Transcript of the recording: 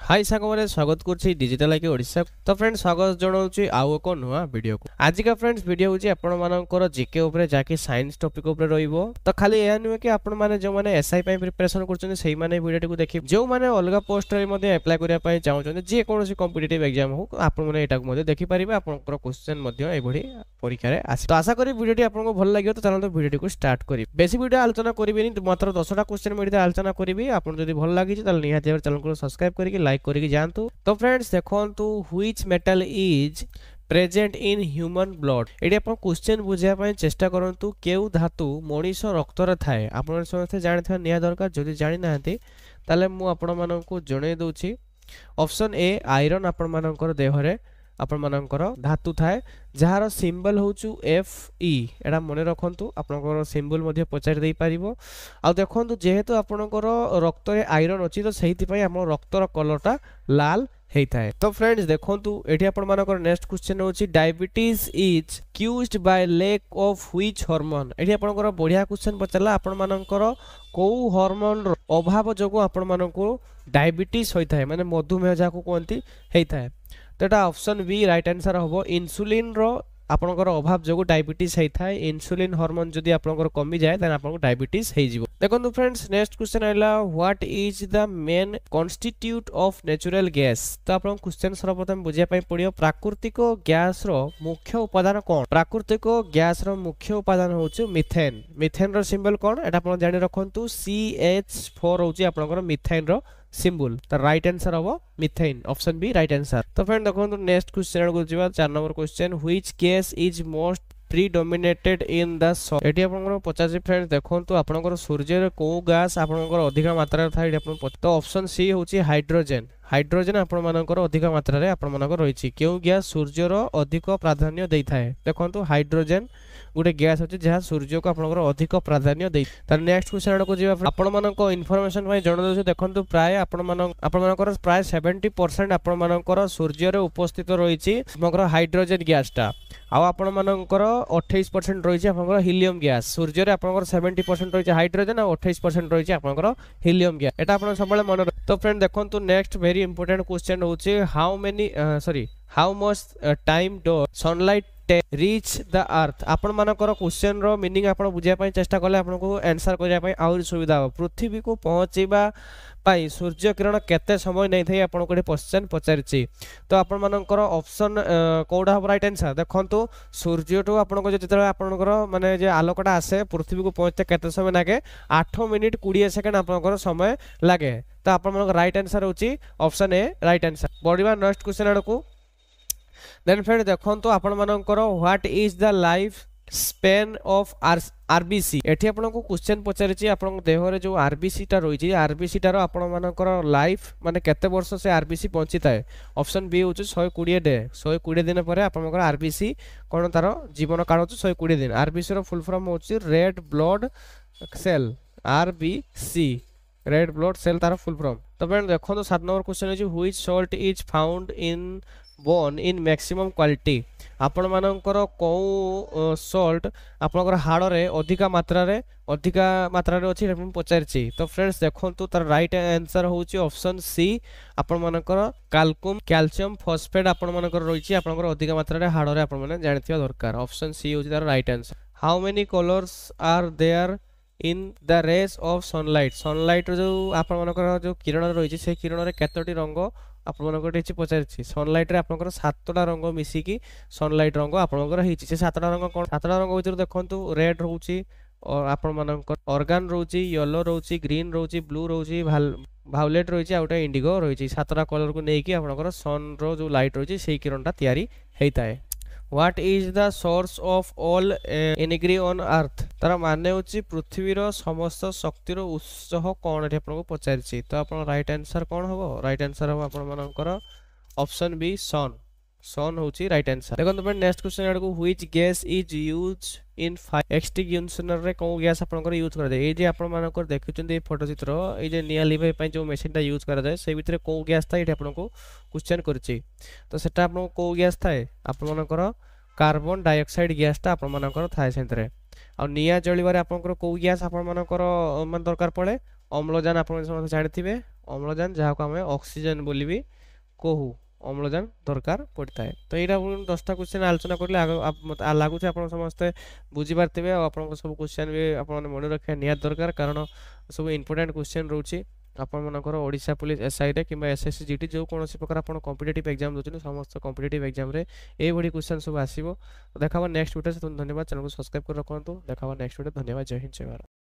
हाय सांग मैंने स्वागत करुच्ची डिजिटल आईकी ओडिशा। तो फ्रेंड्स स्वागत जनाऊँ आउ एक नुआ वीडियो को। आज का फ्रेंड्स वीडियो हूँ आपण जीके उपर जाके साइंस टॉपिक उपर रहिबो। तो खाली यह नुहे कि आपण माने जो माने एसआई पई प्रिपरेशन करछन सेही माने वीडियो को देखि जो माने अलग पोस्ट रे मध्ये अप्लाई करिया पई चाहउछन जे कोनोसी कॉम्पिटिटिव एग्जाम हो आपण माने एटा को मध्ये देखि परिबे। आपनकर क्वेश्चन मध्ये एबडी परीक्षा रे आसी। तो आशा करी वीडियोटी आपनको भल लागियो। तो चलो वीडियोटी को स्टार्ट करी। बेसी वीडियो आलोचना करिबेनी, मात्र 10टा क्वेश्चन मध्ये आलोचना करिबी। आपण जदी भल लागि त निहाती चैनल को सब्सक्राइब करिके लाइक करिके जानतु। तो फ्रेंड्स देखंतु which metal is present in human blood. Eighty आपण क्वेश्चन बुझिया पय चेष्टा करंतु केउ धातु मनीष रक्त रे थाए। आपण समस्त जानिथवा निया दरकार। जदि जानि नाहंती ताले मु आपण माननकु जणे दोछि। ऑप्शन ए आयरन आपण माननकर देह रे आपण माननकर धातु थाए जहार सिंबल होचु एफ ई। एटा मने रखंतु आपनकर सिंबल मध्ये पचारि देई परिबो। आ देखंतु जेहेतु आपनकर रक्त रे आयरन अछि तो सेहिति पय हमर रक्तर कलरटा लाल हेइथाय। तो फ्रेंड्स देखंतु एठी आपण मानकर नेक्स्ट क्वेश्चन होची diabetes is caused by lack of which hormone. एठी आपनकर बढ़िया क्वेश्चन पचला। आपण मानकर को हार्मोन रो अभाव जोगो आपण मानको डायबिटीज होइथाय माने मधुमेह जाको कोंती हेइथाय। तो एटा ऑप्शन बी राइट आंसर होबो। इंसुलिन रो आपनकर अभाव जोगो डायबिटीज हेइथाय। इंसुलिन हार्मोन जदी आपनकर कमी जाय तन आपनको डायबिटीज हेइ जिवो। देखंतु फ्रेंड्स नेक्स्ट क्वेश्चन आइला what is the main constitute of natural gas. तो आपन क्वेश्चन सर्वप्रथम बुझिया पय पडियो प्राकृतिक गैस रो मुख्य उपादान कोन। प्राकृतिक गैस रो मुख्य उपादान होछु मिथेन। मिथेन रो सिंबल कोन एटा आपन जानि रखंतु CH4 होची आपनकर मिथेन रो सिंबल। तो राइट आंसर होबो methane. Option B right answer. तो फ्रेंड देखंतु नेक्स्ट क्वेश्चन को जिबा 4 number question which gas is most predominated in the sun. एटी आपनकर 50 फ्रेंड्स देखंतु आपनकर सूर्य रे को गैस आपनकर अधिक मात्रा रे थाइ एटी आपन। तो ऑप्शन सी होची हाइड्रोजन। हाइड्रोजन आपण मानकर अधिक मात्रा रे आपण मानकर रहिछि। केउ गैस सूर्य रो अधिक प्राधान्य देइ थाए। देखंतु हाइड्रोजन गुटे गैस होची जहा सूर्य को आपनकर अधिक प्राधान्य देइ। त नेक्स्ट क्वेश्चन को जिबा आपण मानको इन्फॉर्मेशन पय जण दउ देखंतु प्राय आपण मानकर प्राय 70% आपण मानकर सूर्य रे उपस्थित रहिछि मगर हाइड्रोजन गैस टा। आ आपण मानकर 28% रहिछि आपनकर हीलियम गैस। सूर्य रे आपनकर 70% रहिछि हाइड्रोजन आ 28% रहिछि आपनकर हीलियम गैस। एटा आपण सबले मन। तो फ्रेंड देखंतु नेक्स्ट वेरी इंपोर्टेंट क्वेश्चन होछि how much time do sunlight reach the earth. आपण मानकर क्वेश्चन रो मीनिंग आपण बुझिया पय चेष्टा करले आपनको आंसर करिया पय आउर सुविधा हो। पृथ्वी को पहुंचीबा पाई सूर्य किरण केते समय नै थाई आपण कोडे क्वेश्चन पचारिछि। तो आपण मानकर ऑप्शन कोडा हो राइट आंसर। देखंतु सूर्य टू आपण को जेते आपनकर माने जे आलोकटा आसे पृथ्वी को पहुंचते केते समय लागे 8 मिनिट 20 सेकंड आपनकर समय लागे। तो आपण मानकर राइट आंसर होची ऑप्शन ए राइट आंसर। बडीबा नेक्स्ट क्वेश्चन आडको। देन फ्रेंड देखंतु आपण मानकर what is the life span of RBC. एठी आपनको क्वेश्चन पचारिछि आपण देह रे जो आरबीसी टा रहिछि आरबीसी टारो आपण मानकर लाइफ माने केते वर्ष से आरबीसी पहुंचिताय। ऑप्शन बी होछि 120 डे। 120 दिन परे आपनकर आरबीसी कोन तारो जीवन काल होछि 120 दिन। आरबीसी रो फुल फॉर्म होछि red blood cell. RBC red blood cell तारो फुल फॉर्म। तो फ्रेंड देखो 7 नंबर क्वेश्चन होछि which salt is found in bone in maximum quality. आपण मानकर को सॉल्ट आपनकर हाड़ रे अधिका मात्रा रे अछि आपण पचारछि। तो फ्रेंड्स देखंतु तार राइट आंसर होछि ऑप्शन सी आपण मानकर कैल्शियम कैल्शियम फॉस्फेट आपण मानकर रहिछि आपनकर अधिका मात्रा रे हाड़ रे आपण माने जानिथिया दरकार। ऑप्शन सी होछि तार right answer. How many colours are there in the rays of sunlight. Sunlight जो आपण मानकर जो किरण रहिछि से किरण रे केतोटी रंग आपण मानकर एछि पचारछि। सनलाइट रे आपनकर 7टा रंग मिसी की सनलाइट रंग आपनकर हेछि। से 7टा रंग कोन 7टा रंग भीतर देखंतु रेड रहउछि और आपण मानकर ऑर्गन रहउछि येलो रहउछि ग्रीन रहउछि ब्लू रहउछि वायलेट रहउछि आउटा इंडिगो रहउछि। 7टा कलर को नेकी आपनकर सन रो जो लाइट रहउछि सेही किरणटा तयारी हेइताय। What is the source of all energy on earth। तार माने होछि पृथ्वी रो समस्त शक्ति रो उत्स कोन एठी आपन को पचारिछि। तो आपन राइट आंसर कोन होबो। राइट आंसर हो आपन मानकर ऑप्शन बी सन। सन होछि राइट आंसर। देखो तो नेक्स्ट क्वेश्चन आडको which gas is use in fire extinguishion रे को गैस आपनकर यूज करा जाय। ए जे आपन मानकर देखुचंदी फोटो चित्र ए जे निया लिभाई पय जो मशीन ता यूज करा जाय से भितरे को गैस था एठी आपन को क्वेश्चन करछि। तो सेटा आपन को गैस थाए आपन मानकर कार्बन डाइऑक्साइड गैस ता आपन मानकर थाए सेंतरे। आ निया जळिबारे आपनकर को गैस आपन मानकर मन दरकार पड़े अम्लजान आपन समस्त जानिथिबे ଅମ୍ଳଜାନ ଯାହାକୁ ଆମେ ଅକ୍ସିଜେନ ବୋଲି ବି କହୁ ଅମ୍ଳଜାନ ଦରକାର ପଡ଼ିଥାଏ। ତ ଏଇଟା 10ଟା କ୍ୱେଶ୍ଚନ୍ ଆଲୋଚନା କରିଲେ ମୋତେ ଲାଗୁଛି ଆପଣ ସମସ୍ତେ ବୁଝିପାରିଥିବେ ଆଉ ଆପଣଙ୍କ ସବୁ କ୍ୱେଶ୍ଚନ୍ ବି ଆପଣମାନେ ମନେ ରଖିବା ନିହାତି ଦରକାର, କାରଣ ସବୁ ଇମ୍ପୋର୍ଟାଣ୍ଟ କ୍ୱେଶ୍ଚନ୍ ରହୁଛି ଆପଣମାନଙ୍କର ଓଡ଼ିଶା ପୁଲିସ ଏସ୍ଆଇରେ କିମ୍ବା ଏସ୍ଏସ୍ସି ଜିଟି ଯେଉଁ କୌଣସି ପ୍ରକାର ଆପଣ କମ୍ପିଟେଟିଭ୍ ଏକ୍ଜାମ୍ ଦେଉଛନ୍ତି ସମସ୍ତ କମ୍ପିଟେଟିଭ୍ ଏକ୍ଜାମ୍ରେ ଏଇଭଳି କ୍ୱେଶ୍ଚନ୍ ସବୁ ଆସିବ। ତ ଦେଖା ହବ ନେକ୍ସଟ ଭିଡ଼ିଓ। ଧନ୍ୟବାଦ, ଚ୍ୟାନେଲକୁ ସବସ୍କ୍ରାଇବ୍ କରି ରଖନ୍ତୁ। ଦେଖା ହବ ନେକ୍ସଟ ଭିଡ଼ିଓ। ଧନ୍ୟବାଦ, ଜୟ ହିନ୍ଦ, ଜୟ ଭାରତ।